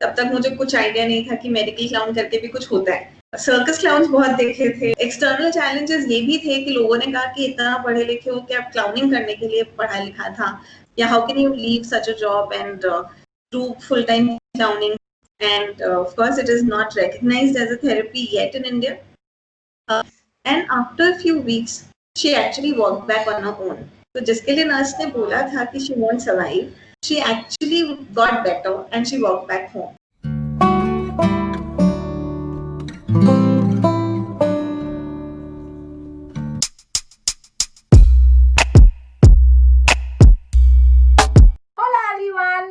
तब तक मुझे कुछ आइडिया नहीं था कि मेडिकल क्लाउन करके भी कुछ होता है। सर्कस क्लाउन्स बहुत देखे थे। एक्सटर्नल चैलेंजेस ये भी थे कि लोगों ने कहा कि इतना पढ़े लिखे हो कि आप क्लाउनिंग करने के लिए पढ़ा लिखा था, या how can you leave such a job and do full time clowning, and of course it is not recognized as a therapy yet in India. And after a few weeks she actually walked back on her own. तो जिसके लिए nurse ने बोला था कि she won't survive, she actually got better and she walked back home.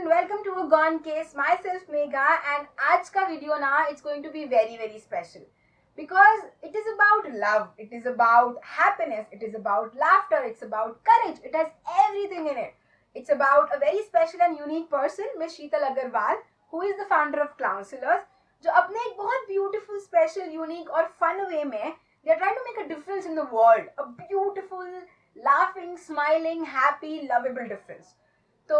Welcome to a Gone Case. Myself Megha, and आज का video ना it's going to be very special because it is about love, it is about happiness, it is about laughter, it's about courage, it has everything in it. It's about a very special and unique person, Miss Sheetal Agarwal, who is the founder of Clowncelors, जो अपने एक बहुत beautiful, special, unique और fun way में they are trying to make a difference in the world, a beautiful, laughing, smiling, happy, lovable difference. So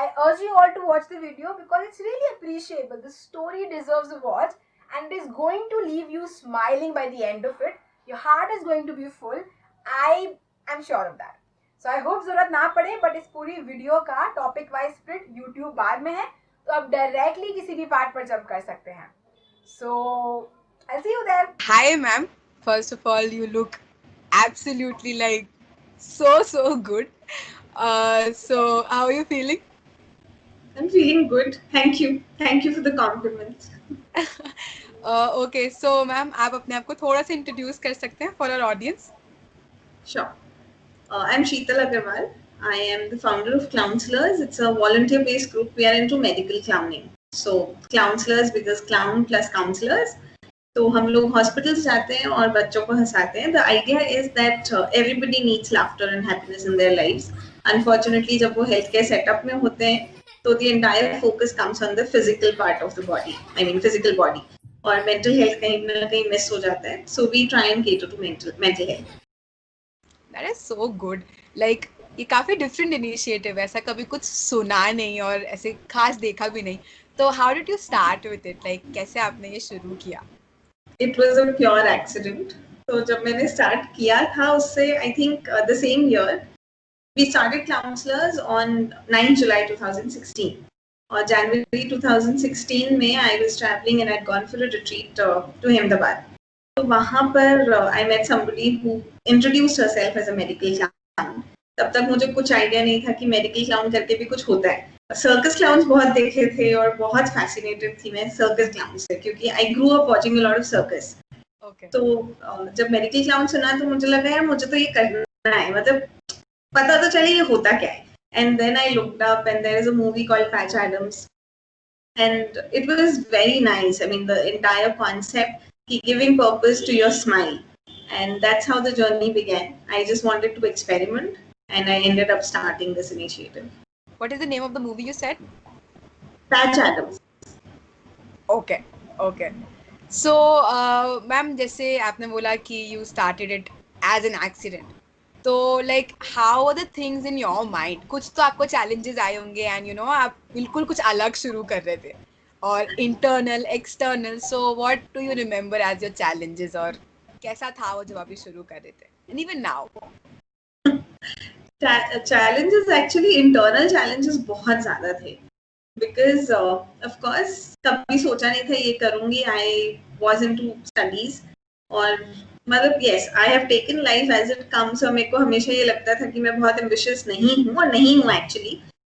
I urge you all to watch the video because it's really appreciable. The story deserves a watch and it is going to leave you smiling by the end of it. Your heart is going to be full. I am sure of that. So I hope जरूरत ना पड़े, but इस पूरी video का topic wise split YouTube बाद में है, तो आप डायरेक्टली किसी भी पार्ट पर जंप कर सकते हैं. So I'll see you there. Hi ma'am. First of all, you look absolutely like so good. So how are you feeling? I'm feeling good. Thank you. Thank you for the compliments. Okay, so ma'am, आप अपने आप को थोड़ा सा introduce कर सकते हैं for our audience? Sure. I'm Sheetal Agarwal. I am the founder of Clowncelors. It's a volunteer-based group. We are into medical clowning. So Clowncelors because clown plus counselors. तो हम लोग हॉस्पिटल्स जाते हैं और बच्चों को हंसाते हैं. The idea is that everybody needs laughter and happiness in their lives. Unfortunately जब वो हेल्थ केयर सेटअप में होते हैं तो the entire focus comes on the physical part of the body, I mean physical body, और mental health कहीं ना कहीं मिस हो जाता है. So we try and cater to mental health. That is so good. Like ये काफी different initiative है, ऐसा कभी कुछ सुना नहीं और ऐसे खास देखा भी नहीं. तो how did you start with it? Like कैसे आपने ये शुरू किया? It was a pure accident. तो जब मैंने स्टार्ट किया था उससे I think the same year we started Clowncelors on 9 July 2016. और January 2016 में I was traveling and I'd gone for a retreat to Ahmedabad. तो वहाँ पर I met somebody who introduced herself as a medical clown. तब तक मुझे कुछ idea नहीं था कि मेडिकल क्लाउन करके भी कुछ होता है. सर्कस क्लाउन्स बहुत देखे थे और बहुत फैसिनेटेड थी मैं सर्कस क्लाउन से, क्योंकि I grew up watching a lot of circus. तो जब मेडिकल क्लाउन सुना तो मुझे लगा यार मुझे तो ये करना है, मतलब पता तो चले ये होता क्या है. And then I looked up and there is a movie called Patch Adams and it was very nice. I mean the entire concept, giving purpose to your smile, and that's how the journey began. I just wanted to experiment and I ended up starting this initiative. What is the name of the movie you said? Patch Adams. Okay. So ma'am, जैसे आपने बोला कि you started it as an accident. तो like how are the things in your mind? कुछ तो आपको challenges आए होंगे and you know आप बिल्कुल कुछ अलग शुरू कर रहे थे, और internal, external. So what do you remember as your challenges, और कैसा था वो जब आप ये शुरू कर रहे थे? And even now. Challenges actually internal challenges बहुत ज़्यादा थे. Because of course कभी सोचा नहीं था ये करूँगी. I was into studies और मतलब yes I have taken life as it comes. और मेरे को हमेशा ये लगता था कि मैं बहुत ambitious नहीं हूँ और नहीं हूँ actually.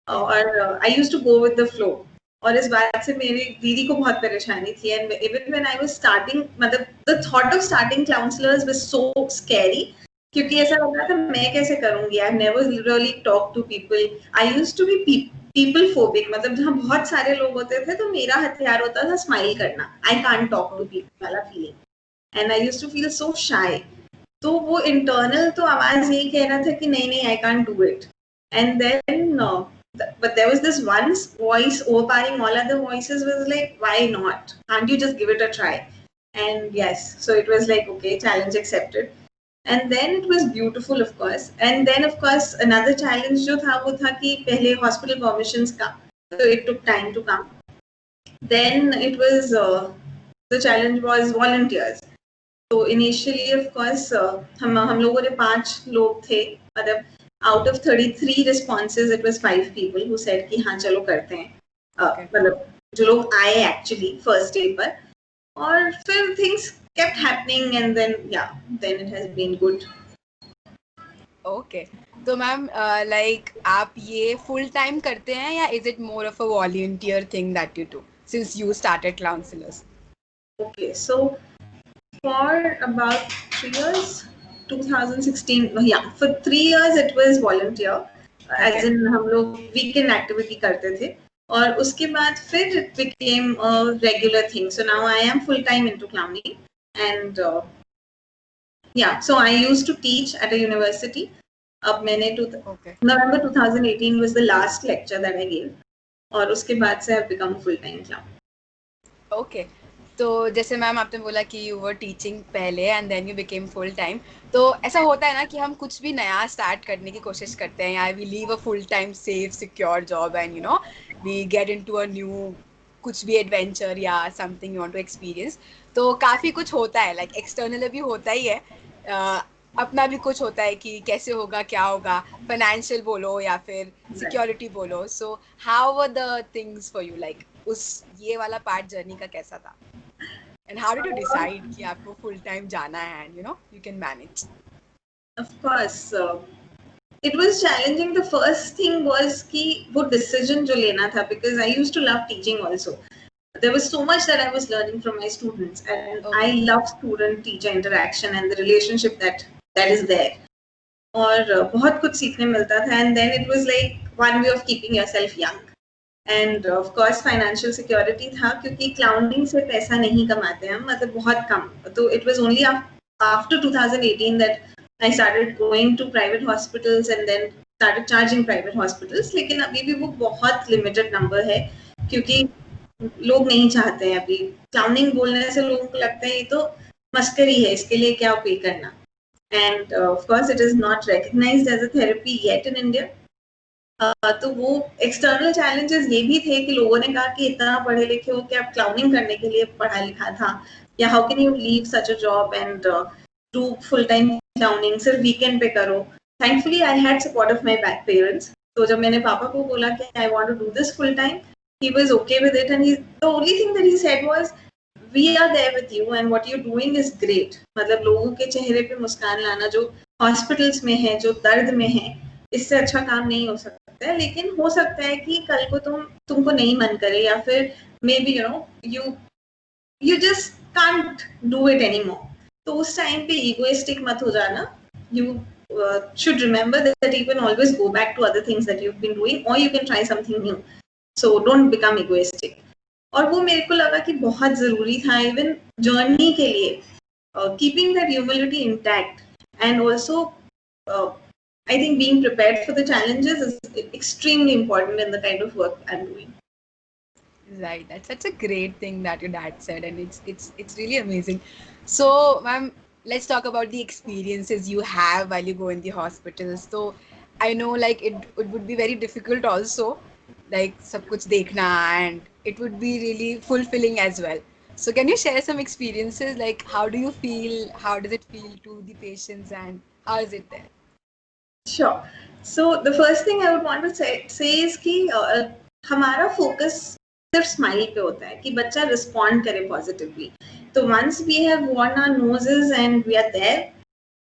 और I used to go with the flow. और इस बात से मेरी दीदी को बहुत परेशानी थी. And even when I was starting, मतलब the thought of starting Clowncelors was so scary. क्योंकि ऐसा लग रहा था मैं कैसे करूँगी. I never really talked to people. I used to be people phobic. मतलब जहाँ बहुत सारे लोग होते थे तो मेरा हथियार होता था स्माइल करना. I can't talk to people वाला feeling. And I used to feel so shy. तो वो internal तो आवाज यही कह रहा था कि नहीं I can't do it. And then but there was this one voice overpowering all other voices was like, why not? Can't you just give it a try? And yes, so it was like, okay, challenge accepted. And then it was beautiful, of course. And then, of course, another challenge जो था वो था कि पहले hospital permissions का, so it took time to come. then it was the challenge was volunteers. तो initially of course हम लोगों ने 5 लोग थे, मतलब out of 33 responses it was 5 people who said कि हाँ चलो करते हैं. मतलब जो लोग आए एक्चुअली फर्स्ट डे पर, और फिर things kept happening and then it has been good. Okay, तो मैम लाइक आप ये फुल टाइम करते हैं या is it more of a volunteer thing that you do since you started Clownsellors? Okay, so for about 3 years, 2016, yeah, for 3 years it was volunteer, as in हम लोग weekend activity करते थे, और उसके बाद फिर it became a regular thing. So now I am full time into clowning, and yeah, so I used to teach at a university. अब मैंने November 2018 was the last lecture that I gave, और उसके बाद से I've become a full time clown. Okay, तो जैसे ma'am आपने बोला कि यू वर टीचिंग पहले and then you became full time, तो ऐसा होता है ना कि हम कुछ भी नया स्टार्ट करने की कोशिश करते हैं, या we leave a full time safe secure job and you know we get into a new कुछ भी एडवेंचर या something you want to experience. तो काफ़ी कुछ होता है, लाइक एक्सटर्नल भी होता ही है, अपना भी कुछ होता है कि कैसे होगा, क्या होगा, फाइनेंशियल बोलो या फिर सिक्योरिटी बोलो. So how were the things for you, like उस ये वाला पार्ट जर्नी का कैसा था, and how did you decide कि आपको फुल टाइम जाना है and you no you can manage? Of course, it was challenging. The first thing was कि वो decision जो लेना था, because I used to love teaching also. There was so much that I was learning from my students, and I love student-teacher interaction and the relationship that is there. और बहुत कुछ सीखने मिलता था, and then it was like one way of keeping yourself young. And of course financial security था, क्योंकि clowning से पैसा नहीं कमाते हम, मतलब बहुत कम. तो it was only after 2018 that I started going to private hospitals and then started charging private hospitals. लेकिन अभी भी वो बहुत limited number है, क्योंकि लोग नहीं चाहते हैं अभी. clowning बोलने से लोगों को लगता है ये तो मस्करी है, इसके लिए क्या पे करना. And of course it is not recognized as a therapy yet in India. तो वो एक्सटर्नल चैलेंजेस ये भी थे कि लोगों ने कहा कि इतना पढ़े लिखे हो कि आप क्लाउनिंग करने के लिए पढ़ा लिखा था, या how can you leave such a job and do full time clowning, सिर्फ वीकेंड पे करो. Thankfully I had support of my parents. तो जब मैंने पापा को बोला कि I want to do this full time, he was okay with it, and the only thing that he said was we are there with you and what you're doing is great. मतलब लोगों के चेहरे पे मुस्कान लाना जो hospitals में है, जो दर्द में है, इससे अच्छा काम नहीं हो सकता है. लेकिन हो सकता है कि कल को तुमको नहीं मन करे, या फिर may be you know you just can't do it anymore. तो उस टाइम पे इगोइस्टिक मत हो जाना. You should remember that you can always go back to other things that you've been doing, or you can try something new. So don't become egoistic. और वो मेरे को लगा कि बहुत जरूरी था इवन जर्नी के लिए, keeping that humility intact, and also I think being prepared for the challenges is extremely important in the kind of work I'm doing. Right, that's such a great thing that your dad said, and it's really amazing. So ma'am, let's talk about the experiences you have while you go in the hospitals. So I know like it would be very difficult also, like सब कुछ देखना, and it would be really fulfilling as well. So can you share some experiences, like how do you feel, how does it feel to the patients, and how is it there? Sure. So the first thing I would want to say is कि हमारा focus सिर्फ smile पे होता है कि बच्चा respond करे positively. तो once we have worn our noses and we are there,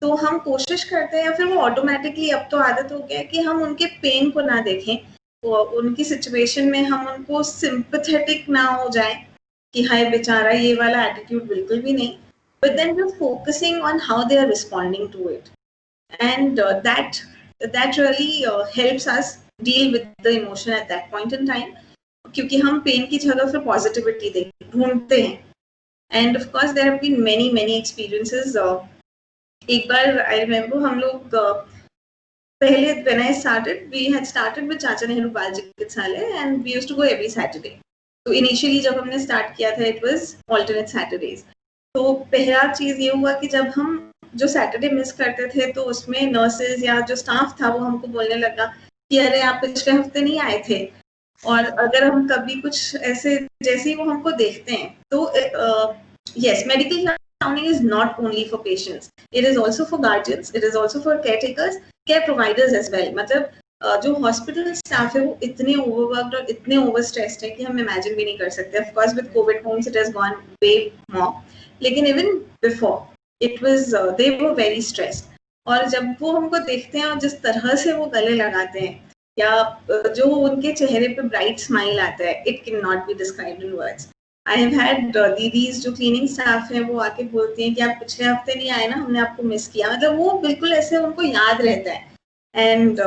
तो हम कोशिश करते हैं, या फिर वो ऑटोमेटिकली अब तो आदत हो गया है कि हम उनके पेन को ना देखें, तो उनकी सिचुएशन में हम उनको सिंपैथेटिक ना हो जाए कि हाय बेचारा, ये वाला एटीट्यूड बिल्कुल भी नहीं. But then we are focusing on how they are responding to it, and that really helps us deal with the emotion at that point in time, क्योंकि हम पेन की जगह फिर पॉजिटिविटी ढूंढते हैं. And of course there have been many experiences. एक बार I remember हम लोग पहले when I started, we had started with चाचा नेहरू बाल चिकित्सालय and we used to go every Saturday. तो इनिशियली जब हमने स्टार्ट किया था it was alternate Saturdays. तो पहला चीज ये हुआ कि जब हम जो सैटरडे मिस करते थे, तो उसमें नर्सेज या जो स्टाफ था वो हमको बोलने लगा कि अरे आप पिछले हफ्ते नहीं आए थे. और अगर हम कभी कुछ ऐसे जैसे ही वो हमको देखते हैं तो yes, medical clowning is not only for patients, it is also for guardians, it is also for care takers, care providers as well. मतलब जो हॉस्पिटल स्टाफ है वो इतने ओवरवर्क्ड और इतने ओवर स्ट्रेस्ड है कि हम इमेजिन भी नहीं कर सकते। Of course with covid times it has gone way more, लेकिन even before it was they were very stressed. और जब वो हमको देखते हैं और जिस तरह से वो गले लगाते हैं या जो उनके चेहरे पे ब्राइट स्माइल आता है, it can not be described in words. I have had didis जो क्लीनिंग स्टाफ है वो आके बोलती हैं कि आप पिछले हफ्ते नहीं आए ना, हमने आपको मिस किया। मतलब वो बिल्कुल ऐसे उनको याद रहता है। एंड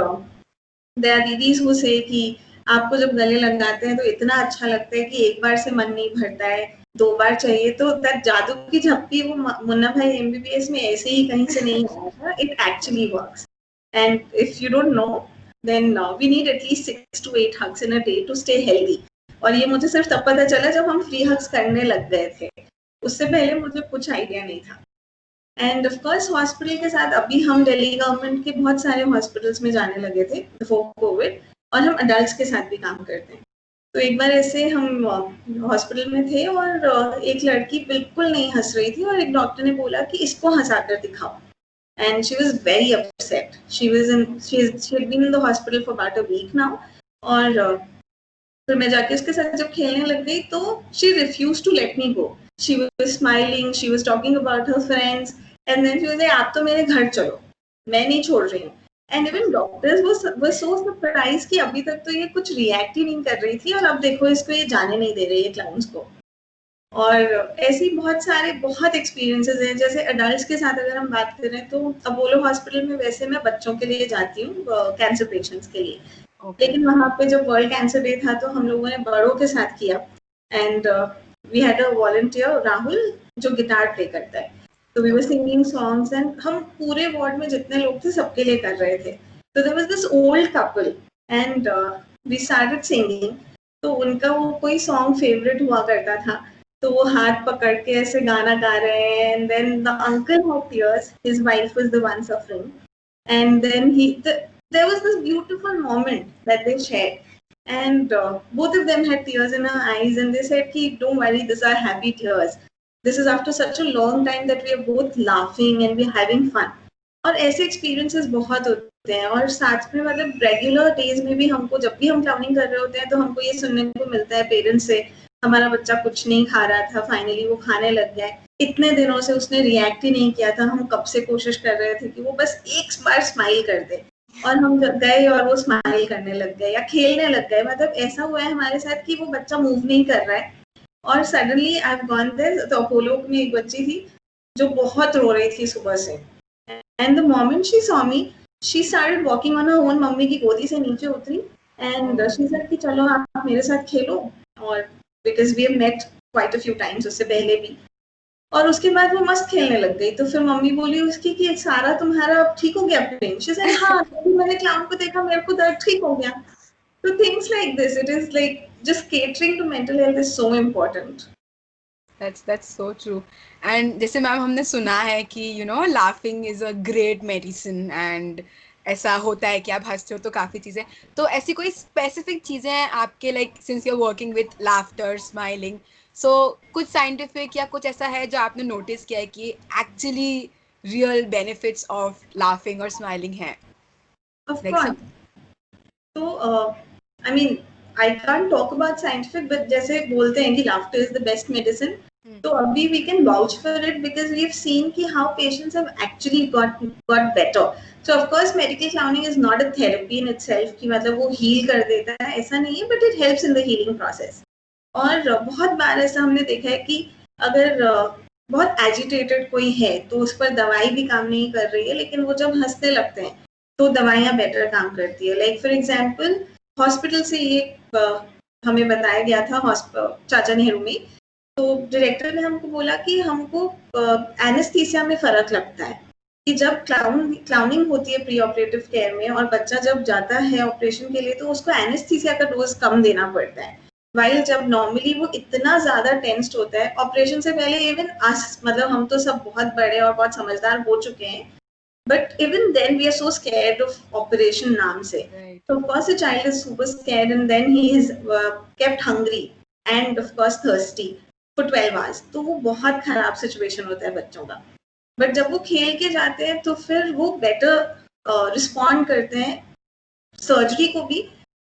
देयर आर दीदीज हु से कि आपको जब गले लगाते हैं तो इतना अच्छा लगता है कि एक बार से मन नहीं भरता है, 2 बार चाहिए। तो दैट जादू की झप्पी वो मुन्ना भाई एमबीबीएस में ऐसे ही कहीं से नहीं आया था, it actually works. And if you don't know then we need at least 6 to 8 hugs in a day to stay healthy. और ये मुझे सिर्फ तब पता चला जब हम फ्री हग्स करने लग गए थे, उससे पहले मुझे कुछ आइडिया नहीं था। एंड ऑफ कोर्स हॉस्पिटल के साथ अभी हम दिल्ली गवर्नमेंट के बहुत सारे हॉस्पिटल्स में जाने लगे थे बिफोर कोविड, और हम अडल्ट के साथ भी काम करते हैं। तो एक बार ऐसे हम हॉस्पिटल में थे और एक लड़की बिल्कुल नहीं हंस रही थी और एक डॉक्टर ने बोला कि इसको हंसाकर दिखाओ। And she was very upset. She had been in the hospital for about a week now. और फिर मैं जाके उसके साथ जब खेलने लग गई तो she refused to let me go. She was smiling, she was talking about her friends, and then she was like, आप तो मेरे घर चलो, मैं नहीं छोड़ रही हूँ। And even doctors were so surprised कि अभी तक तो ये कुछ react ही नहीं कर रही थी और अब देखो इसको ये जाने नहीं दे रही है क्लाउन्स को। और ऐसे बहुत सारे बहुत एक्सपीरियंसेस हैं। जैसे अडल्ट्स के साथ अगर हम बात करें तो अपोलो हॉस्पिटल में वैसे मैं बच्चों के लिए जाती हूँ, कैंसर पेशेंट्स के लिए। लेकिन वहाँ पे जब वर्ल्ड कैंसर डे था तो हम लोगों ने बड़ों के साथ किया। And we had a volunteer Rahul जो गिटार प्ले करता है, तो we were singing songs and हम पूरे वार्ड में जितने लोग थे सबके लिए कर रहे थे। तो there was this old couple and we started singing. तो उनका वो कोई सॉन्ग फेवरेट हुआ करता था, तो वो हाथ पकड़ के ऐसे गाना गा रहे हैं। And then the uncle had tears, his wife was the one suffering, and then there was this beautiful moment that they shared, and both of them had tears in their eyes, and they said ki don't worry, these are happy tears, this is after such a long time that we are both laughing and we're having fun. और ऐसे experiences बहुत होते हैं। और साथ में मतलब regular days में भी हमको जब भी हम क्लाउनिंग कर रहे होते हैं तो हमको ये सुनने को मिलता है पेरेंट्स से, हमारा बच्चा कुछ नहीं खा रहा था, फाइनली वो खाने लग गया है, इतने दिनों से उसने रिएक्ट ही नहीं किया था, हम कब से कोशिश कर रहे थे कि वो बस एक बार स्माइल कर दे, और हम गए और वो स्माइल करने लग गए या खेलने लग गए। मतलब ऐसा हुआ है हमारे साथ कि वो बच्चा मूव नहीं कर रहा है और suddenly I have gone there. तो अपोलो में एक बच्ची थी जो बहुत रो रही थी सुबह से, and the moment she saw me she started walking on her own, mummy की गोदी से नीचे उतरी एंड शी सेड कि चलो आप मेरे साथ खेलो। और because we have met quite a few times उससे पहले भी, और उसके बाद वो मस्त खेलने लग गई। तो फिर मम्मी बोली उसकी कि सारा तुम्हारा अब ठीक हो गया पेन? शी सेड हाँ, मैंने क्लाउन को देखा, मेरे को दर्द ठीक हो गया। तो things like this, it is like just catering to mental health is so important. That's so true. And जैसे मैम हमने सुना है कि laughing is a great medicine, and ऐसा होता है कि आप हंसते हो तो काफ़ी चीज़ें, तो ऐसी कोई स्पेसिफिक चीज़ें हैं आपके, like since you are working with laughter smiling, so कुछ साइंटिफिक या कुछ ऐसा है जो आपने नोटिस किया है कि actually real benefits of laughing और स्माइलिंग है? Of Like course, some. तो I mean I can't talk about scientific, but जैसे बोलते हैं कि laughter is the best medicine, तो अभी we can vouch for it because we've seen कि how patients have actually got better. So of course medical clowning is not a therapy in itself कि मतलब वो heal कर देता है, ऐसा नहीं है, but it helps in the healing process. और बहुत बार ऐसा हमने देखा है कि अगर बहुत एजिटेटेड कोई है तो उस पर दवाई भी काम नहीं कर रही है, लेकिन वो जब हंसने लगते हैं तो दवाइयाँ बेटर काम करती है। लाइक फॉर एग्जाम्पल हॉस्पिटल से ये हमें बताया गया था चाचा नेहरू में, तो डायरेक्टर ने हमको बोला कि हमको एनेस्थीसिया में फर्क लगता है कि जब क्लाउनिंग होती है प्री ऑपरेटिव केयर में और बच्चा जब जाता है ऑपरेशन के लिए तो उसको एनेस्थीसिया का डोज कम देना पड़ता है, वाइल जब नॉर्मली वो इतना ज्यादा टेंस्ड होता है ऑपरेशन से पहले। इवन अस मतलब हम तो सब बहुत बड़े और बहुत समझदार हो चुके हैं, but even then we are so scared of operation naam se. Right. So of course the child is super scared, and then he is kept hungry and of course thirsty for 12 hours. तो वो बहुत खराब situation होता है बच्चों का. But जब वो खेल के जाते हैं तो फिर वो बेटर रिस्पॉन्ड करते हैं सर्जरी को भी,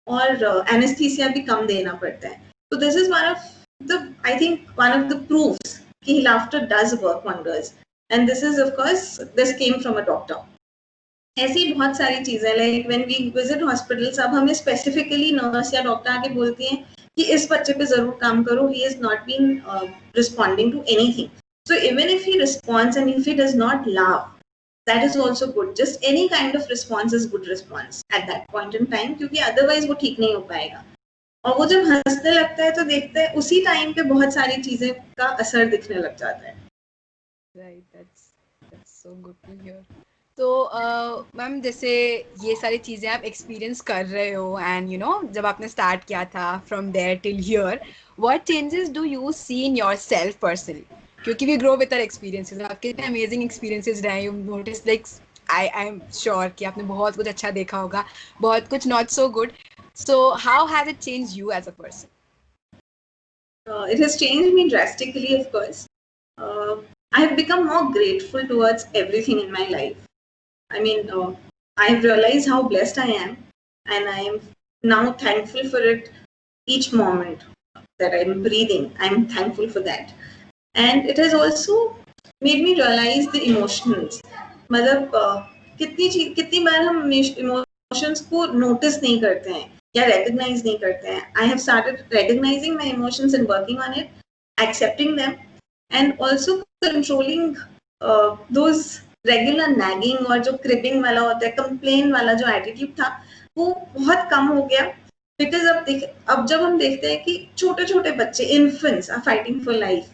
और एनेस्थीसिया भी कम देना पड़ता है. तो this is one of the, I think one of the proofs कि laughter does work wonders, and this is of course this came from a doctor. ऐसी बहुत सारी चीजें, like when we visit hospitals, अब हमें स्पेसिफिकली नर्स या doctor आके बोलती हैं कि इस बच्चे पे जरूर काम करो, he is not been responding to anything. So even if he responds and if he does not laugh, that is also good. Just any kind of response is good response at that point in time, क्योंकि otherwise वो ठीक नहीं हो पाएगा. और वो जब हंसने लगता है तो देखते हैं उसी टाइम पे बहुत सारी चीजें का असर दिखने लग जाता है. Right, that's so good to hear. तो मैम जैसे ये सारी चीज़ें आप एक्सपीरियंस कर रहे हो, एंड यू नो जब आपने स्टार्ट किया था from there till here, what changes do you see in yourself personally? क्योंकि we grow with our experiences. आपके इतने अमेजिंग एक्सपीरियंसेस रहे, you notice like I am sure कि आपने बहुत कुछ अच्छा देखा होगा, बहुत कुछ not so good. So how has it changed you as a person? It has changed me drastically, of course. I have become more grateful towards everything in my life. I mean, I have realized how blessed I am, and I am now thankful for it each moment that I'm breathing. I'm thankful for that. And it has also made me realize the emotions. मतलब कितनी बार हम emotions को notice नहीं करते हैं या recognize नहीं करते हैं. I have started recognizing my emotions and working on it, accepting them, and also controlling those regular nagging और जो क्रिबिंग वाला होता है, कंप्लेन वाला जो एटीट्यूड था, वो बहुत कम हो गया. बिकॉज अब जब हम देखते हैं कि छोटे छोटे बच्चे, infants, are fighting for life,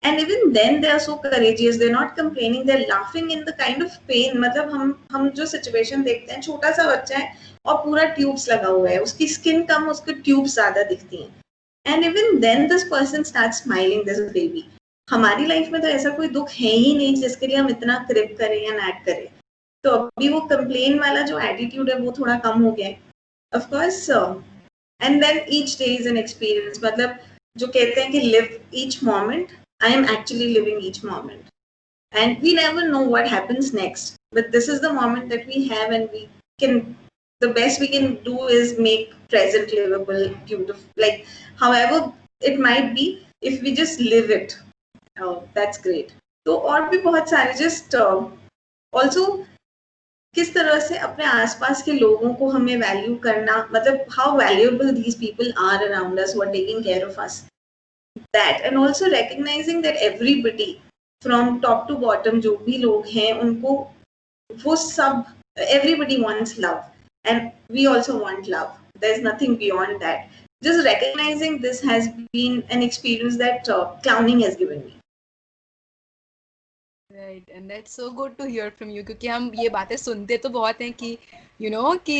and even then they are so courageous, they are not complaining, they are laughing in the kind of pain. मतलब हम जो सिचुएशन देखते हैं, छोटा सा बच्चा है और पूरा ट्यूब्स लगा हुआ है, उसकी स्किन कम, उसको ट्यूब्स ज्यादा दिखती हैं, and even then this person start smiling, this baby. हमारी लाइफ में तो ऐसा कोई दुख है ही नहीं जिसके लिए हम इतना क्रिप करें या नैग करें. तो अभी वो कंप्लेन वाला जो एटीट्यूड है वो थोड़ा कम हो गया है, of course. And then each day is an experience. मतलब जो कहते हैं कि live each moment, I am actually living each moment, and we never know what happens next, but this is the moment that we have, and we can, the best we can do is make present livable, beautiful, like however it might be, if we just live it. That's great. तो और भी बहुत सारे, just also किस तरह से अपने आसपास के लोगों को हमें वैल्यू करना, मतलब how valuable these people are around us who are taking care of us, that, and also recognizing that everybody from top to bottom, जो भी लोग हैं उनको वो सब, everybody wants love, and we also want love. There's nothing beyond that. Just recognizing this has been an experience that clowning has given me. Right, and that's so good to hear from you, क्योंकि हम ये बातें सुनते तो बहुत हैं कि you know कि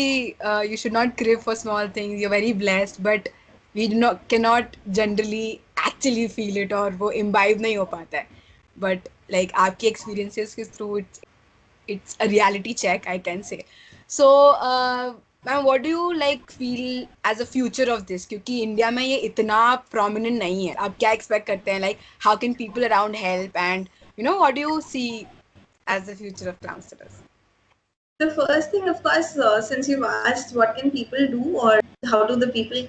you should not crave for small things, you're very blessed, but we cannot generally actually feel it, और वो imbibe नहीं हो पाता है. But like आपकी experiences के through it's a reality check, I can say. So ma'am, what do you like feel as a future of this? क्योंकि India में ये इतना prominent नहीं है. आप क्या expect करते हैं? Like how can people around help, and you know, what do you see as the future of clown studies? The first thing, of course, since you've asked what can people do or how do the people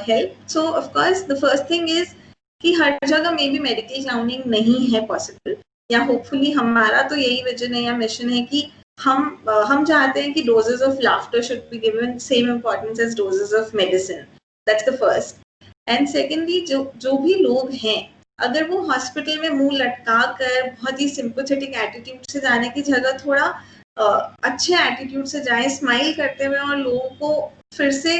help, so of course the first thing is कि हर जगह में भी medical clowning नहीं है possible, या hopefully हमारा तो यही विजन है या मिशन है कि हम चाहते हैं कि doses of laughter should be given same importance as doses of medicine. That's the first. And secondly, जो भी लोग हैं, अगर वो हॉस्पिटल में मुंह लटका कर बहुत ही सिंपैथेटिक एटीट्यूड से जाने की जगह थोड़ा अच्छे एटीट्यूड से जाए, स्माइल करते हुए, और लोगों को फिर से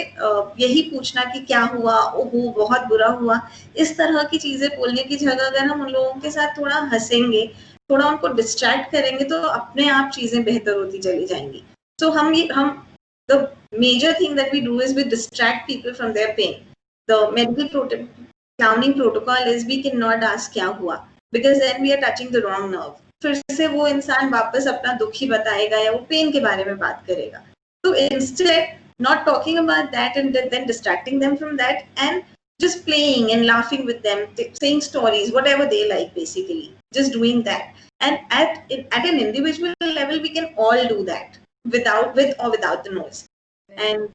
यही पूछना कि क्या हुआ, ओहो बहुत बुरा हुआ, इस तरह की चीजें बोलने की जगह अगर हम उन लोगों के साथ थोड़ा हंसेंगे, थोड़ा उनको डिस्ट्रैक्ट करेंगे, तो अपने आप चीजें बेहतर होती चली जाएंगी. तो हम the major thing that we do is we distract people from their pain. The medical clowning protocol is we cannot ask क्या हुआ, because then we are touching the wrong nerve. फिर से वो इंसान वापस अपना दुख ही बताएगा या वो पेन के बारे में बात करेगा. So instead, not talking about that and then distracting them from that and just playing and laughing with them, saying stories, whatever they like, basically, just doing that. And at an individual level, we can all do that with or without the noise. And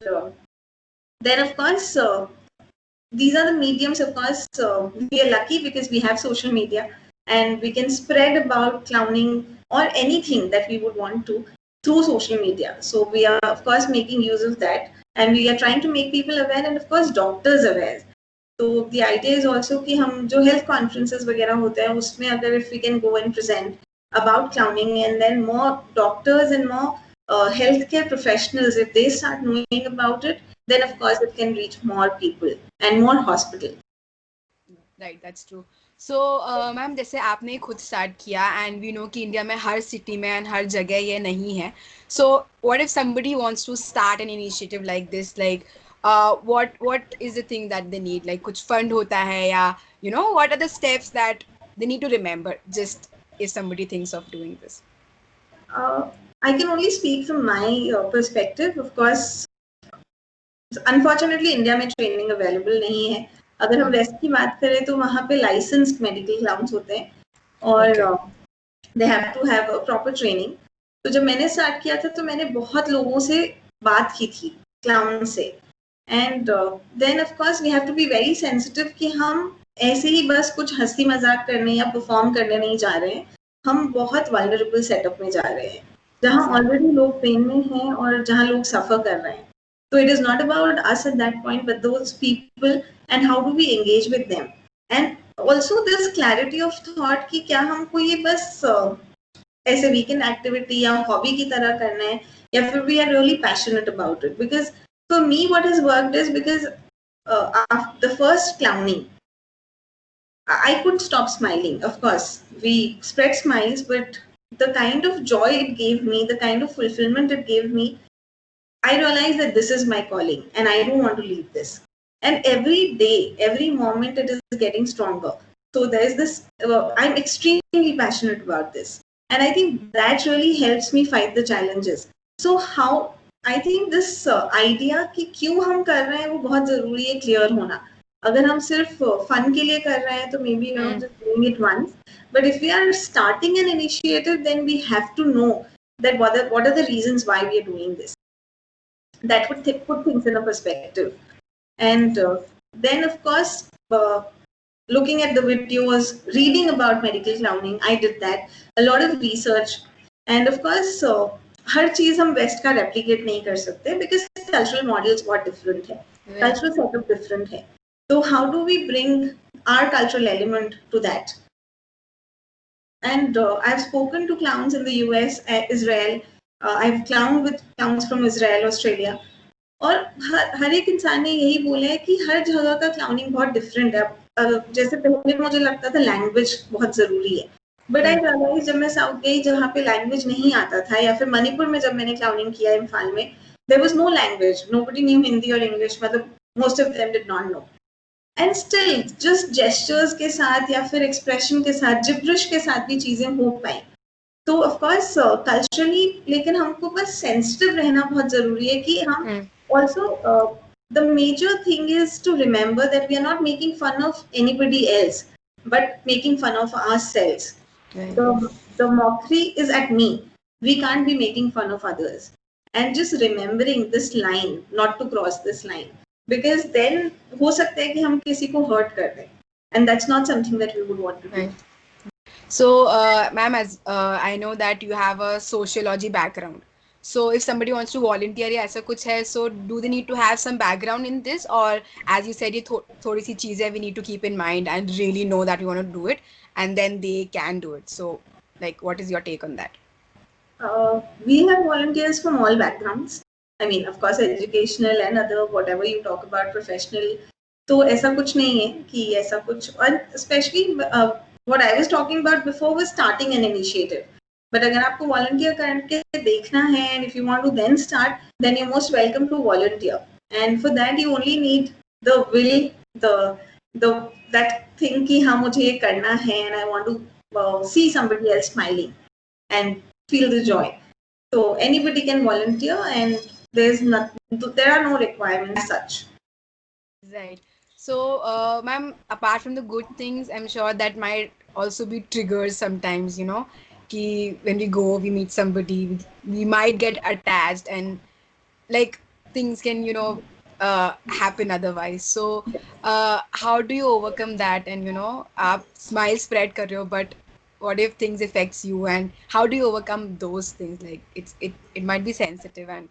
then, of course, these are the mediums. Of course, we are lucky because we have social media and we can spread about clowning or anything that we would want to through social media. So we are, of course, making use of that, and we are trying to make people aware, and of course, doctors aware. So the idea is also कि हम जो health conferences वगैरह होते हैं उसमें अगर if we can go and present about clowning and then more doctors and more healthcare professionals, if they start knowing about it, then of course it can reach more people and more hospitals. Right, that's true. So, ma'am जैसे आपने खुद start किया and we know कि India में हर city में and हर जगह ये नहीं है. So what if somebody wants to start an initiative like this, like what is the thing that they need, like कुछ फंड होता है या what are the steps that they need to remember just if somebody thinks of doing this? I can only speak from my perspective. Of course, unfortunately India में training available नहीं है. अगर हम waste की बात करें तो वहाँ पे लाइसेंस्ड मेडिकल क्लाउन्स होते हैं और they have to have a proper training. तो जब मैंने स्टार्ट किया था तो मैंने बहुत लोगों से बात की थी क्लाउन से. And then of course we have to be very sensitive कि हम ऐसे ही बस कुछ हंसी मजाक करने या परफॉर्म करने नहीं जा रहे हैं. हम बहुत वल्नरेबल सेटअप में जा रहे हैं जहाँ ऑलरेडी लोग पेन में हैं और जहाँ लोग सफर कर रहे हैं. So it is not about us at that point, but those people and how do we engage with them. And also this clarity of thought कि क्या हमको ये बस ऐसे weekend activity या hobby की तरह करना है या फिर we are really passionate about it. Because for me what has worked is because after the first clowning, I couldn't stop smiling. Of course, we spread smiles, but the kind of joy it gave me, the kind of fulfillment it gave me, I realized that this is my calling and I don't want to leave this. And every day, every moment, it is getting stronger. So there's this, I'm extremely passionate about this. And I think that really helps me fight the challenges. So how, I think this idea कि क्यों हम कर रहे हैं वो बहुत ज़रूरी है clear होना. अगर हम सिर्फ fun के लिए कर रहे हैं तो maybe just doing it once. But if we are starting an initiative, then we have to know that what are the reasons why we are doing this. That would put things in a perspective. And then of course looking at the videos, reading about medical clowning, I did that, a lot of research. And of course हर चीज हम waste का replicate नहीं कर सकते because cultural models बहुत different है, cultural setup different है. So how do we bring our cultural element to that? And I've spoken to clowns in the US, Israel. I've clowned with clowns from Israel, Australia. और हर एक इंसान ने यही बोला है कि हर जगह का क्लाउनिंग बहुत डिफरेंट है. जैसे पहले मुझे लगता था लैंग्वेज बहुत जरूरी है, बट आई रियलाइज जब मैं साउथ गई जहाँ पे लैंग्वेज नहीं आता था, या फिर मणिपुर में जब मैंने क्लाउनिंग किया इम्फाल में, there was no language, nobody knew Hindi और इंग्लिश, मतलब most of them did not know. And still just gestures के साथ या फिर एक्सप्रेशन के साथ, जिब्रिश के साथ भी चीजें हो पाई. तो ऑफ कोर्स कल्चरली, लेकिन हमको बस सेंसिटिव रहना बहुत जरूरी है कि हम also the major thing is to remember that we are not making fun of anybody else but making fun of ourselves. The mockery is at me. We can't be making fun of others, and just remembering this line, not to cross this line, because then हो सकता है कि हम किसी को hurt कर दें, and that's not something that we would want to do. So ma'am, as I know that you have a sociology background, so if somebody wants to volunteer या ऐसा कुछ है, so do they need to have some background in this, or as you said ये थोड़ी सी चीजें we need to keep in mind and really know that we want to do it and then they can do it? So like what is your take on that? We have volunteers from all backgrounds. I mean, of course, educational and other, whatever you talk about, professional. तो ऐसा कुछ नहीं है कि ऐसा कुछ, और especially what I was talking about before was starting an initiative. But अगर आपको volunteer करके देखना है, and if you want to then start, then you're most welcome to volunteer. And for that you only need the will, that thing कि हाँ मुझे ये करना है and I want to see somebody else smiling and feel the joy. So anybody can volunteer, and there are no requirements such. Right. So, ma'am, apart from the good things, I'm sure that might also be triggers sometimes, ki when we go, we meet somebody, we might get attached, and like things can, happen otherwise. So, how do you overcome that? And, आप smile spread कर रहे हो, but what if things affects you, and how do you overcome those things? Like it might be sensitive and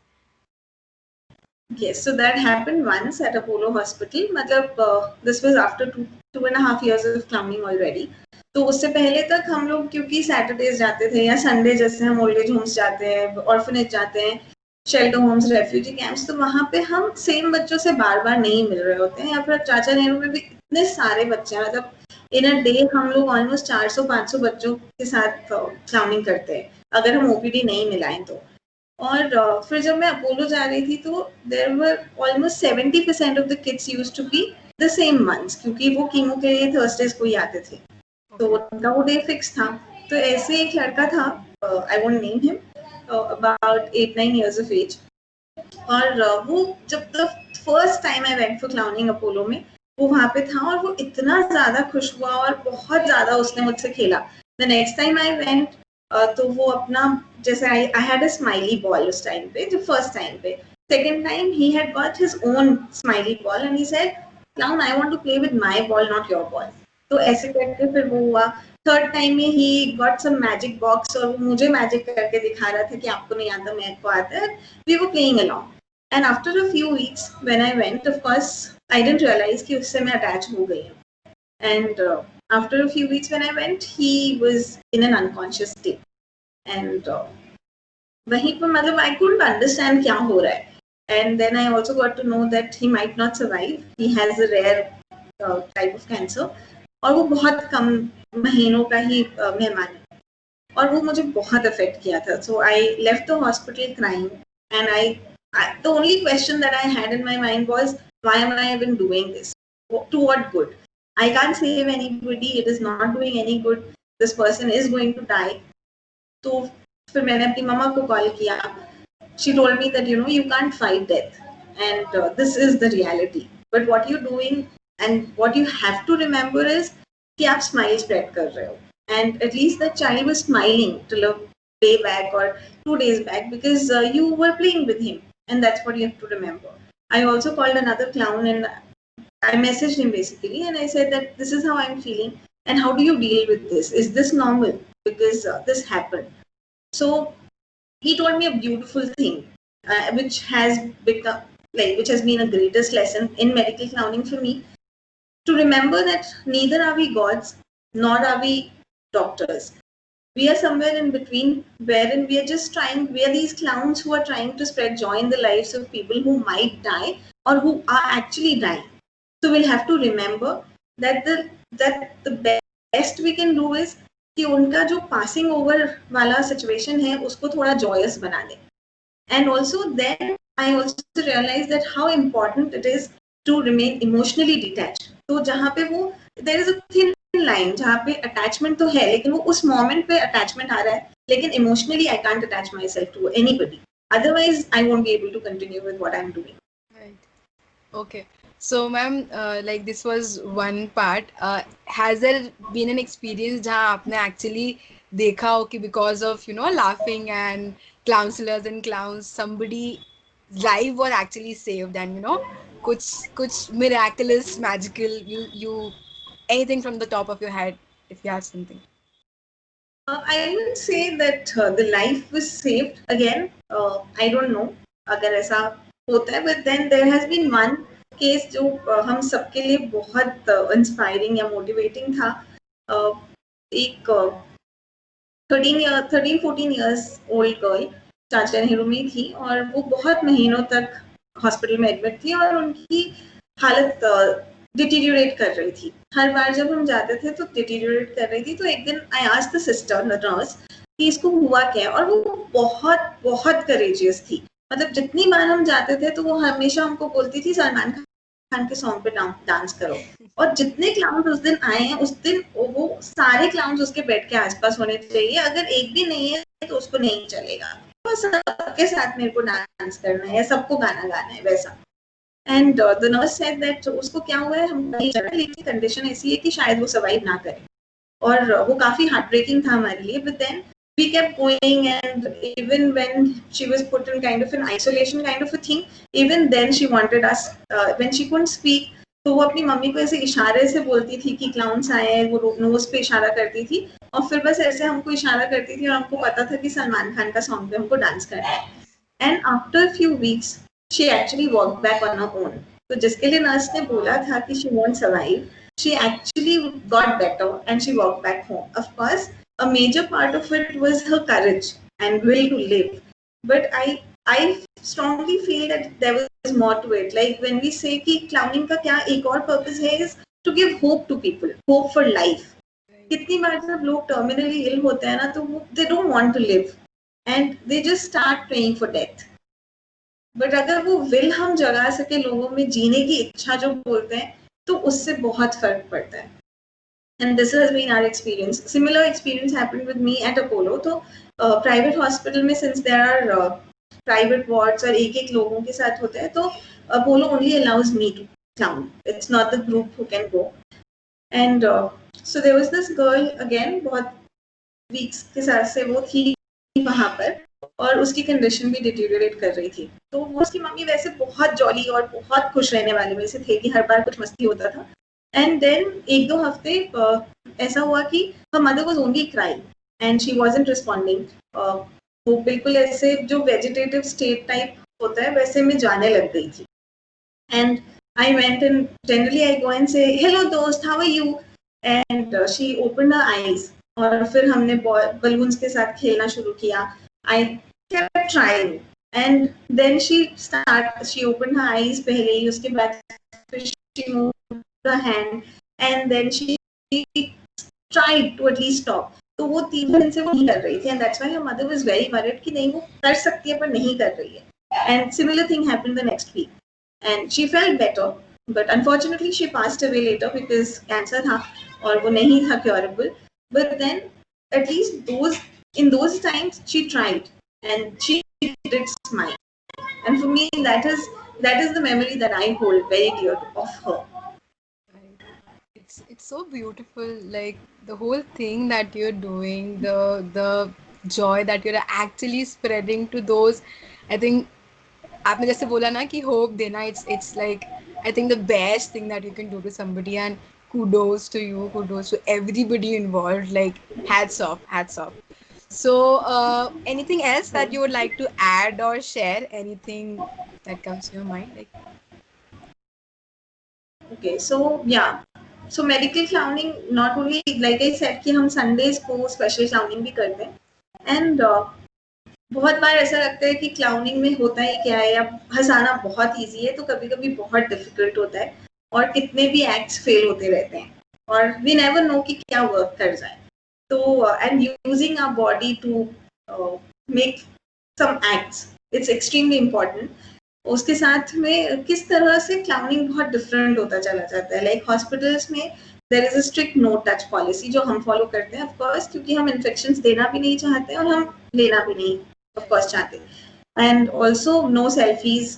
Yes, so that happened once at Apollo Hospital. मतलब this was after 2.5 years of clowning already. तो उससे पहले तक हम लोग क्योंकि Saturdays जाते थे या संडे जैसे हम ओल्ड एज होम्स जाते हैं, ऑर्फनेज जाते हैं, शेल्टर होम्स, रेफ्यूजी कैंप्स, तो वहाँ पे हम सेम बच्चों से बार बार नहीं मिल रहे होते हैं. या फिर चाचा नेहरू में भी इतने सारे बच्चे हैं, मतलब इन अ डे हम लोग ऑलमोस्ट 400-500 बच्चों के साथ क्लाउनिंग करते हैं अगर हम ओपीडी नहीं मिलाएं तो. और फिर जब मैं अपोलो जा रही थी तो there were almost 70% of the kids used to be the same months, क्योंकि वो कीमो के लिए थर्सडेज को ही आते थे. तो उनका वो डे फिक्स था. तो ऐसे एक लड़का था, I won't name him, about 8-9 years of age. और वो जब the first time I went for clowning Apollo में, वो वहाँ पे था और वो इतना ज्यादा खुश हुआ और बहुत ज्यादा उसने मुझसे खेला. The next time I went, तो वो अपना जैसे I had a smiley ball उस टाइम पे, जो फर्स्ट टाइम पे. Second time he had got his own smiley ball and he said, clown I want to play with my ball not your ball. तो ऐसे करके फिर वो हुआ. थर्ड टाइम में he got some magic box और वो मुझे मैजिक करके दिखा रहा था कि आपको नहीं आता, मेरे को आता है. We were playing along. And after a few weeks, when I went, of course, I didn't realize कि उससे मैं attach हो गई हूँ. And after a few weeks, when I went, he was in an unconscious state. And वहीं पर मतलब I couldn't understand क्या हो रहा है. And then I also got to know that he might not survive. He has a rare type of cancer. और वो बहुत कम महीनों का ही मेहमान है. और वो मुझे बहुत अफेक्ट किया था. So I left the hospital crying, and the only question that I had in my mind was, why am I even doing this? To what good? I can't save anybody. It is not doing any good. This person is going to die. तो फिर मैंने अपनी मम्मा को call किया. She told me that you can't fight death, and this is the reality. But what you're doing and what you have to remember is कि आप smile spread कर रहे हो. And at least the child was smiling till a day back or 2 days back because you were playing with him. And that's what you have to remember. I also called another clown and I messaged him basically and I said that this is how I'm feeling and how do you deal with this? Is this normal? Because this happened. So he told me a beautiful thing, which has been a greatest lesson in medical clowning for me, to remember that neither are we gods nor are we doctors. We are somewhere in between, wherein we are these clowns who are trying to spread joy in the lives of people who might die or who are actually dying. So we'll have to remember that the best we can do is कि उनका जो passing over वाला situation है उसको थोड़ा joyous बना दे. And also then I also realized that how important it is to remain emotionally detached. तो जहाँ पे वो there is a thin line जहाँ पे attachment तो है लेकिन वो उस moment पे attachment आ रहा है, लेकिन emotionally I can't attach myself to anybody. Otherwise I won't be able to continue with what I'm doing. right. Okay. So, ma'am, like this was one part. Has there been an experience जहाँ आपने actually देखा हो कि because of laughing and counselors and clowns, somebody life was actually saved, and कुछ miraculous, magical, you anything from the top of your head if you have something. I would say that the life was saved again. I don't know अगर ऐसा होता है, but then there has been one case जो हम सबके लिए बहुत inspiring या मोटिवेटिंग था. एक 13-14 years old girl चाचा नेहरू में थी और वो बहुत महीनों तक हॉस्पिटल में एडमिट थी और उनकी हालत डिटीरियोरेट कर रही थी. हर बार जब हम जाते थे तो डिटीरियोरेट कर रही थी. तो एक दिन I asked the sister, the nurse, कि इसको हुआ क्या. और वो बहुत बहुत करेजियस थी. मतलब जितनी बार हम जाते थे तो वो हमेशा हमको बोलती थी सलमान खान के सॉन्ग पे डांस करो। और जितने क्लाउन उस दिन आए हैं, उस दिन वो सारे क्लाउन उसके बेड के आसपास होने चाहिए। अगर एक भी नहीं है तो उसको नहीं चलेगा, तो सबके साथ मेरे को डांस करना है या सबको गाना गाना है वैसा। And the nurse said that उसको क्या हुआ है, हम नहीं जाना, लेकिन कंडीशन ऐसी है कि शायद वो सर्वाइव ना करे। और वो काफी हार्ट ब्रेकिंग था हमारे लिए, but then we kept going, and even when she was put in kind of an isolation kind of a thing, even then she wanted us, when she couldn't speak, तो वो अपनी mummy को ऐसे इशारे से बोलती थी कि क्लाउन्स आए हैं, वो नोज पे इशारा करती थी और फिर बस ऐसे हमको इशारा करती थी और हमको पता था कि सलमान खान का सॉन्ग पे हमको डांस करना है। And after few weeks she actually walk back on her own. तो जिसके लिए नर्स ने बोला था कि she won't survive, she actually got better and she walked back home. Of course, a major part of it was her courage and will to live. But I strongly feel that there was more to it. Like when we say कि clowning का क्या एक और purpose है, is to give hope to people, hope for life. कितनी बार जब लोग terminally ill होते हैं ना, तो they don't want to live and they just start praying for death. But अगर वो विल हम जगा सके लोगों में, जीने की इच्छा जो बोलते हैं, तो उससे बहुत फर्क पड़ता है। And this has been our experience. Similar experience happened with me at Apollo. तो private hospital में since there are private wards और एक लोगों के साथ होता है, तो Apollo only allows me to clown. It's not the group who can go. And so there was this girl again, बहुत weeks के साथ से वो थी वहाँ पर और उसकी कंडीशन भी डिटीरियोरेट कर रही थी। तो वो उसकी मम्मी वैसे बहुत जॉली और बहुत खुश रहने वाले में से थे कि हर बार कुछ मस्ती होता था। एंड देन एक दो हफ्ते ऐसा हुआ कि her mother was only crying and she wasn't responding. वो बिल्कुल ऐसे जो वेजिटेटिव स्टेट टाइप होता है वैसे में जाने लग गई थी। And I went and generally I go and say, hello dost, how are you? And she opened her eyes और फिर हमने बलून्स के साथ खेलना शुरू किया। I kept trying and then she opened her eyes पहले ही, उसके बाद she moved her hand and then she tried to at least stop. तो वो 3 दिन से वो नहीं कर रही थी and that's why her mother was very worried कि नहीं वो कर सकती है पर नहीं कर रही है। And similar thing happened the next week and she felt better, but unfortunately she passed away later because cancer था और वो नहीं था curable. But then at least in those times she tried and she did smile, and for me that is the memory that I hold very dear of her. It's so beautiful, like the whole thing that you're doing, the joy that you're actually spreading to those. I think आपने जैसे बोला ना कि hope देना, it's like I think the best thing that you can do to somebody, and kudos to you, kudos to everybody involved, like hats off. So anything else that you would like to add or share, anything that comes to your mind, like? Okay, so yeah, so medical clowning, not only like I said कि हम Sundays को special clowning भी करते हैं and बहुत बार ऐसा लगता है कि क्लाउनिंग में होता ही क्या है, या हंसाना बहुत इजी है, तो कभी कभी बहुत डिफिकल्ट होता है और कितने भी एक्ट्स फेल होते रहते हैं और वी नेवर नो कि क्या वर्क कर जाए। तो and using our body to make some acts, it's extremely important. उसके साथ में किस तरह से क्लाउनिंग बहुत डिफरेंट होता चला जाता है। लाइक हॉस्पिटल्स में there is a strict no touch policy जो हम फॉलो करते हैं, ऑफ कोर्स, क्योंकि हम इन्फेक्शंस देना भी नहीं चाहते और हम लेना भी नहीं of course चाहते, and also no selfies.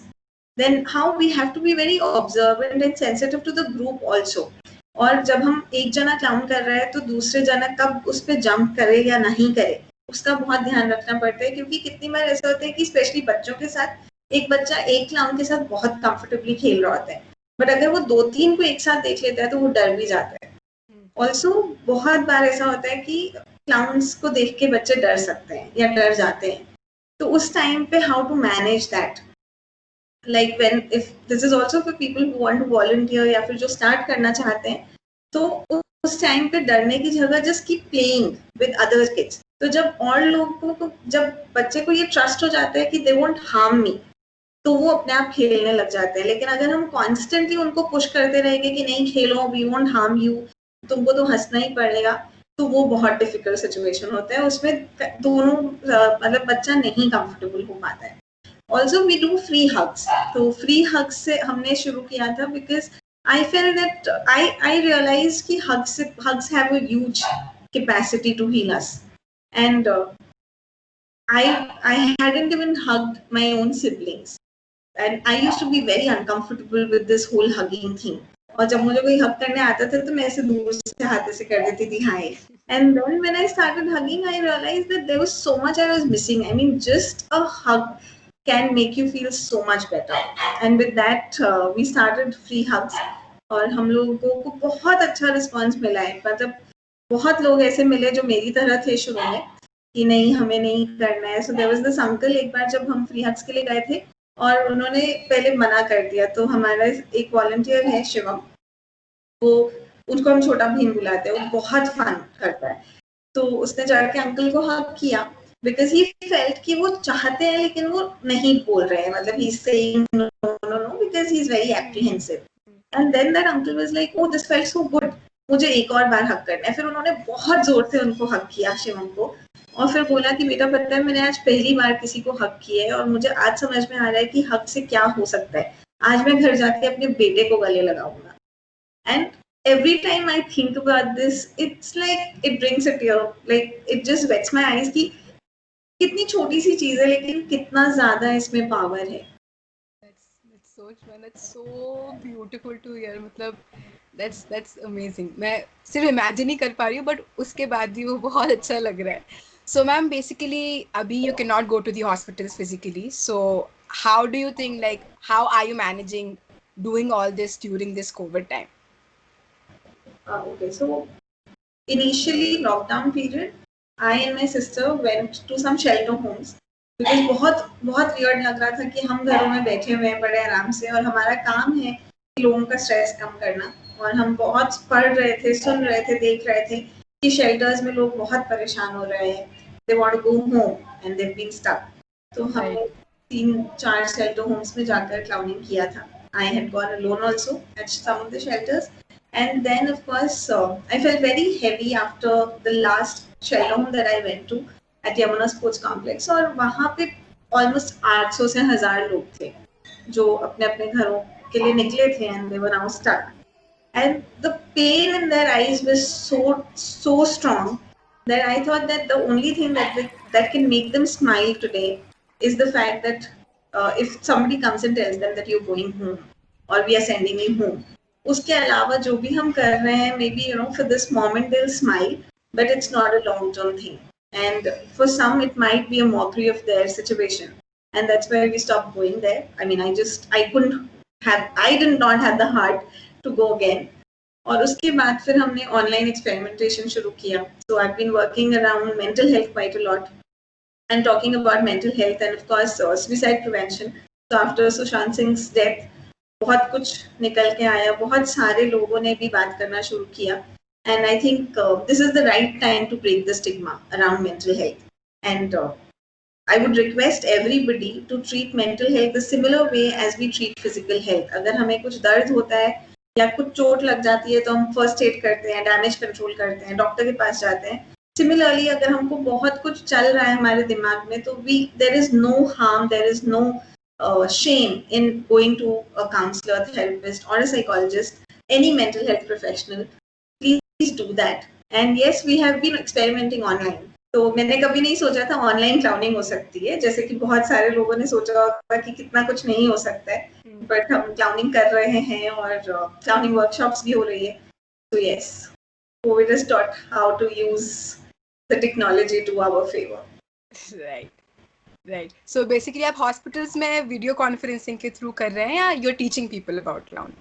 Then how we have to be very observant and sensitive to the group also. और जब हम एक जना क्लाउन कर रहा है तो दूसरे जना कब उस पर जंप करे या नहीं करे, उसका बहुत ध्यान रखना पड़ता है। क्योंकि कितनी बार ऐसा होता है कि स्पेशली बच्चों के साथ एक बच्चा एक क्लाउन के साथ बहुत कंफर्टेबली खेल रहा होता है, बट अगर वो 2-3 को एक साथ देख लेता है तो वो डर भी जाता है। ऑल्सो बहुत बार ऐसा होता है कि क्लाउन्स को देख के बच्चे डर सकते हैं या डर जाते हैं, तो उस टाइम पे how to manage that, like when if this is also for people who want to volunteer या फिर जो स्टार्ट करना चाहते हैं, तो उस टाइम पे डरने की जगह just keep playing with other kids. तो जब और लोगों को, जब बच्चे को ये ट्रस्ट हो जाता है कि दे वोंट हार्म मी, तो वो अपने आप खेलने लग जाते हैं। लेकिन अगर हम कॉन्स्टेंटली उनको पुश करते रहेंगे कि नहीं खेलो, वी वोंट हार्म यू, तुमको तो हंसना ही पड़ेगा, तो वो बहुत डिफिकल्ट सिचुएशन होता है। उसमें दोनों मतलब बच्चा नहीं कंफर्टेबल हो पाता है। Also we do free hugs. तो फ्री हग्स से हमने शुरू किया था because I felt that I realized कि hugs have a huge capacity to heal us, and I hadn't even hugged my own siblings, and I used to be very uncomfortable with this whole hugging thing. और जब मुझे कोई hug करने आता था तो मैं ऐसे दूर से हाथ ऐसे कर देती थी hi. And then when I started hugging, I realized that there was so much I was missing. I mean, just a hug can make you feel so much better. And with that, we started free hugs. और हम लोगों को बहुत अच्छा response मिला है. मतलब बहुत लोग ऐसे मिले जो मेरी तरह थे शुरू में कि नहीं हमें नहीं करना है. So there was this uncle, एक बार जब हम फ्री हग्स के लिए गए थे और उन्होंने पहले मना कर दिया, तो हमारा एक वॉलंटियर है शिवम, वो उनको हम छोटा भीम बुलाते हैं, वो बहुत फन करता है. तो उसने जाके अंकल को हग किया बिकॉज ही फेल्ट कि वो चाहते हैं लेकिन वो नहीं बोल रहे हैं. मतलब he is saying no no no because he is very apprehensive. And then that uncle was like oh this felt so good, मुझे एक और बार हक करना है. फिर उन्होंने बहुत जोर से उनको हक किया शिवम को, और फिर बोला कि बेटा पता है मैंने आज पहली बार किसी को हक किया है और मुझे आज समझ में आ रहा है कि हक से क्या हो सकता है. आज मैं घर जाके अपने बेटे को गले लगाऊंगा. And every time I think about this, it's like it brings a tear, like it just wets my eyes कि कितनी छोटी सी चीज है लेकिन कितना ज्यादा इसमें पावर है. That's so fun. That's so beautiful to hear. मतलब that's amazing. मैं सिर्फ imagine ही कर पा रही हूँ, but उसके बाद भी वो बहुत अच्छा लग रहा है. So ma'am, basically अभी you cannot go to the hospitals physically. So how do you think, like how are you managing doing all this during this COVID time? Okay, so initially lockdown period, I and my sister went to some shelter homes because बहुत बहुत weird लग रहा था कि हम घरों में बैठे हुए हैं बड़े आराम से और हमारा काम है कि लोगों का स्ट्रेस कम करना. और हम बहुत पढ़ रहे थे, सुन रहे थे, देख रहे थे कि शेल्टर्स में लोग बहुत परेशान हो रहे हैं. They want to go home and they've been stuck. तो हमने 3-4 शेल्टर होम्स में जाकर क्लाउनिंग किया था. I had gone alone also at some of the shelters. And then, of course, I felt very heavy after the last shelter home that I went to at Yamuna Sports Complex. और वहाँ पे almost 800 से 1000 लोग थे जो अपने अपने घरों के लिए निकले थे and they were now stuck. And the pain in their eyes was so strong that I thought that the only thing that can make them smile today is the fact that if somebody comes and tells them that you're going home or we are sending you home, उसके अलावा जो भी हम कर रहे हैं, maybe for this moment they'll smile, but it's not a long term thing. And for some it might be a mockery of their situation, and that's why we stopped going there. I mean, I did not have the heart to go again. और उसके बाद फिर हमने online experimentation शुरू किया. So I've been working around mental health quite a lot and talking about mental health and of course suicide prevention. So after Sushant Singh's death, बहुत कुछ निकल के आया, बहुत सारे लोगों ने भी बात करना शुरू किया. And I think this is the right time to break the stigma around mental health. And I would request everybody to treat mental health the similar way as we treat physical health. अगर हमें कुछ दर्द होता है या कुछ चोट लग जाती है तो हम फर्स्ट एड करते हैं, डैमेज कंट्रोल करते हैं, डॉक्टर के पास जाते हैं. सिमिलरली अगर हमको बहुत कुछ चल रहा है हमारे दिमाग में तो there is no harm, there is no shame in going to a counselor, therapist or a psychologist, any mental health professional. Please do that. And yes, we have been experimenting online. तो मैंने कभी नहीं सोचा था online clowning हो सकती है, जैसे कि बहुत सारे लोगों ने सोचा होगा कि कितना कुछ नहीं हो सकता है, बट हम क्लाउनिंग कर रहे हैं और क्लाउनिंग वर्कशॉप्स भी हो रही है. तो yes, Covid has taught how to use the technology to our favor. Right. So basically आप हॉस्पिटल्स में वीडियो कॉन्फ्रेंसिंग के थ्रू कर रहे हैं या you're teaching people about clowning?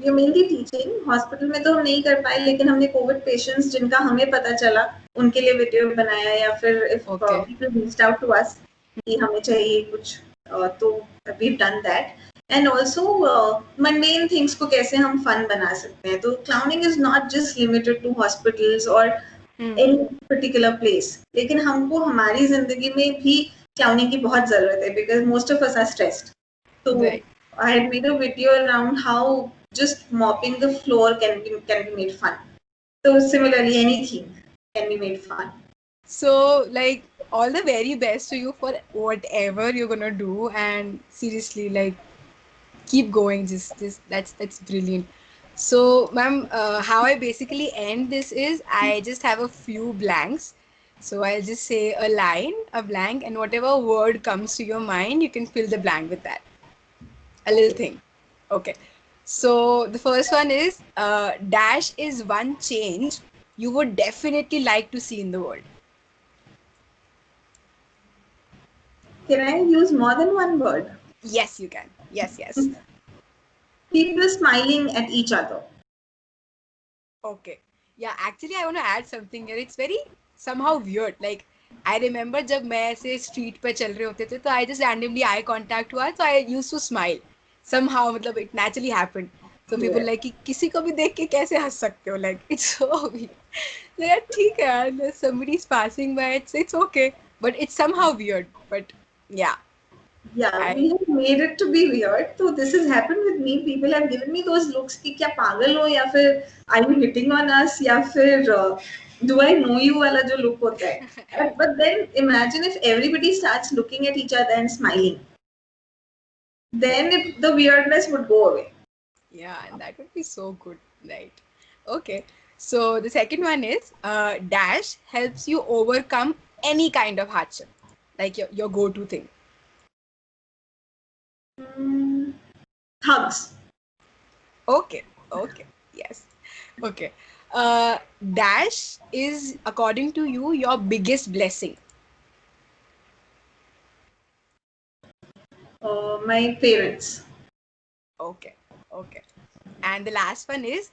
ये मेनली टीचिंग. हॉस्पिटल में तो हम नहीं कर पाए, लेकिन हमने कोविड पेशेंट्स जिनका हमें पता चला उनके लिए वीडियो बनाया, या फिर if people reached out to us कि हमें चाहिए कुछ, तो we have done that. And also mundane things को कैसे हम फन बना सकते हैं. तो clowning is not just limited to hospitals और एनी पर्टिकुलर प्लेस, लेकिन हमको हमारी जिंदगी में भी क्लाउनिंग की बहुत जरूरत है because most of us are stressed. तो I had made a video around how just mopping the floor can be made fun. So similarly, anything can be made fun. So like all the very best to you for whatever you're gonna do, and seriously, like, keep going. Just that's brilliant. So, ma'am, how I basically end this is I just have a few blanks. So I'll just say a line, a blank, and whatever word comes to your mind, you can fill the blank with that. A little Okay. thing. Okay. So the first one is dash is one change you would definitely like to see in the world. Can I use more than one word? Yes, you can. Yes, yes. People smiling at each other. Okay. Yeah, actually, I want to add something here. It's very somehow weird. Like, I remember जब मैं ऐसे street पे चल रहे होते थे तो I just randomly eye contact हुआ तो I used to smile. Somehow मतलब it naturally happened. So people Yeah. like कि किसी को भी देख के कैसे हंस सकते हो, like it's so weird. So yeah, ठीक है यार, somebody's passing by, it's okay, but it's somehow weird. But yeah, Yeah, I we have made it to be weird. So this has happened with me. People have given me those looks कि क्या पागल हो या फिर are you hitting on us या फिर do I know you वाला जो look होता है. But then imagine if everybody starts looking at each other and smiling. Then the weirdness would go away. Yeah, and that would be so good, right? Okay. So the second one is dash helps you overcome any kind of hardship, like your go-to thing. Mm, hugs. Okay. Okay. Yes. Okay. Dash is, according to you, your biggest blessing. My parents. Okay. Okay. And the last one is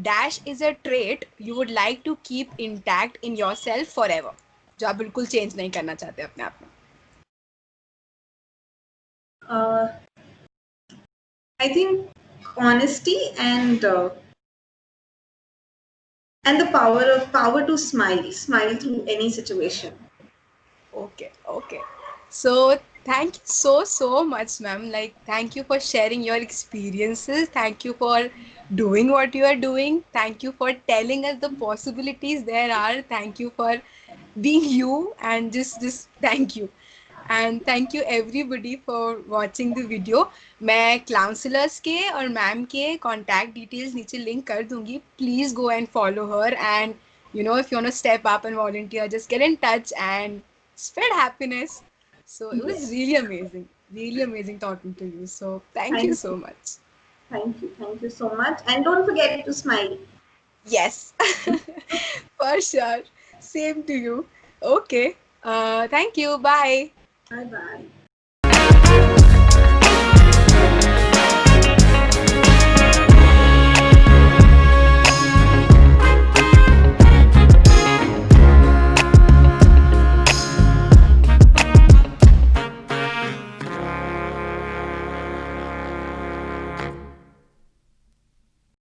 dash is a trait you would like to keep intact in yourself forever. जो आप बिल्कुल change नहीं करना चाहते अपने आप में. Uh, I think honesty and the power to smile through any situation. Okay, okay. So thank you so much, ma'am. Like, thank you for sharing your experiences. Thank you for doing what you are doing. Thank you for telling us the possibilities there are. Thank you for being you, and just thank you. And thank you everybody for watching the video. मैं counselors के और ma'am के contact details नीचे link कर दूंगी. Please go and follow her, and if you want to step up and volunteer, just get in touch and spread happiness. So it was Yes. really amazing talking to you. So thank you Thank so you. much. Thank you so much. And don't forget to smile. Yes, for sure. Same to you. Okay. Thank you. Bye. Bye bye.